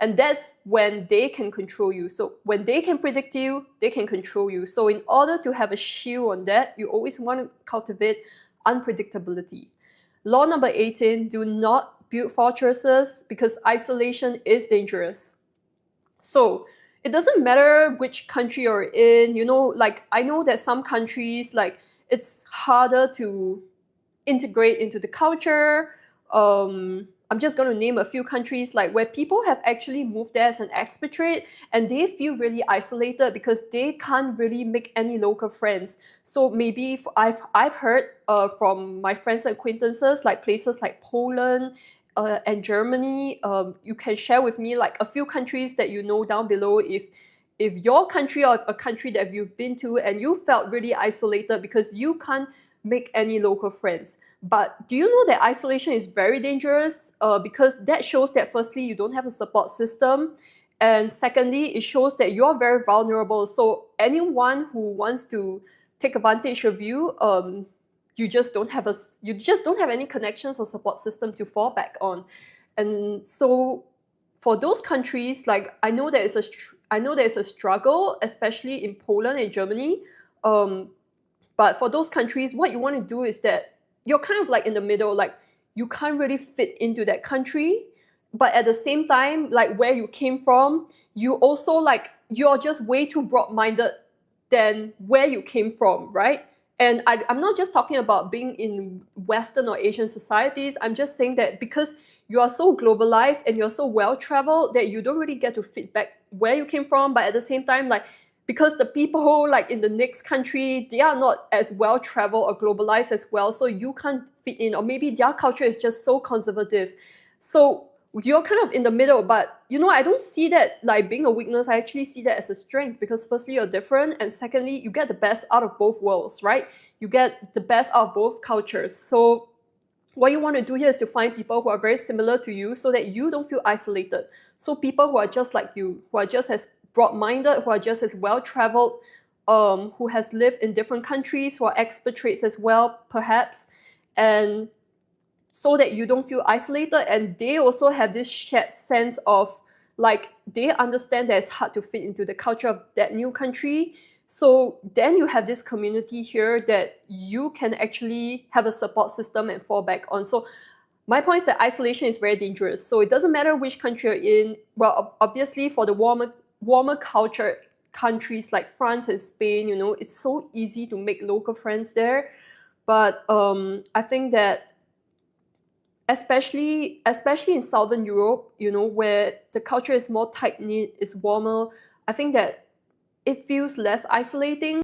And that's when they can control you. So when they can predict you, they can control you. So in order to have a shield on that, you always want to cultivate unpredictability. Law number 18, do not build fortresses because isolation is dangerous. So it doesn't matter which country you're in, like I know that some countries, like it's harder to integrate into the culture. I'm just going to name a few countries like where people have actually moved there as an expatriate and they feel really isolated because they can't really make any local friends. So maybe I've heard from my friends and acquaintances like places like Poland and Germany. You can share with me like a few countries that you know down below if your country or a country that you've been to and you felt really isolated because you can't make any local friends. But do you know that isolation is very dangerous? Because that shows that firstly, you don't have a support system. And secondly, it shows that you're very vulnerable. So anyone who wants to take advantage of you, you just don't have any connections or support system to fall back on. And so for those countries, like I know there is a struggle, especially in Poland and Germany. But for those countries, what you want to do is that you're kind of like in the middle, like you can't really fit into that country, but at the same time, like where you came from, you also like you're just way too broad-minded than where you came from, right? And I'm not just talking about being in Western or Asian societies. I'm just saying that because you are so globalized and you're so well-traveled that you don't really get to fit back where you came from, but at the same time, like because the people like in the next country, they are not as well-traveled or globalized as well, so you can't fit in, or maybe their culture is just so conservative. So you're kind of in the middle, but I don't see that like being a weakness. I actually see that as a strength because firstly, you're different, and secondly, you get the best out of both worlds, right? You get the best out of both cultures. So what you want to do here is to find people who are very similar to you so that you don't feel isolated. So people who are just like you, who are just as broad-minded, who are just as well-traveled, who has lived in different countries, who are expatriates as well, perhaps, and so that you don't feel isolated. And they also have this shared sense of like they understand that it's hard to fit into the culture of that new country. So then you have this community here that you can actually have a support system and fall back on. So my point is that isolation is very dangerous. So it doesn't matter which country you're in. Well, obviously for the warmer culture countries like France and Spain, it's so easy to make local friends there. But I think that especially in Southern Europe, where the culture is more tight-knit, is warmer, I think that it feels less isolating.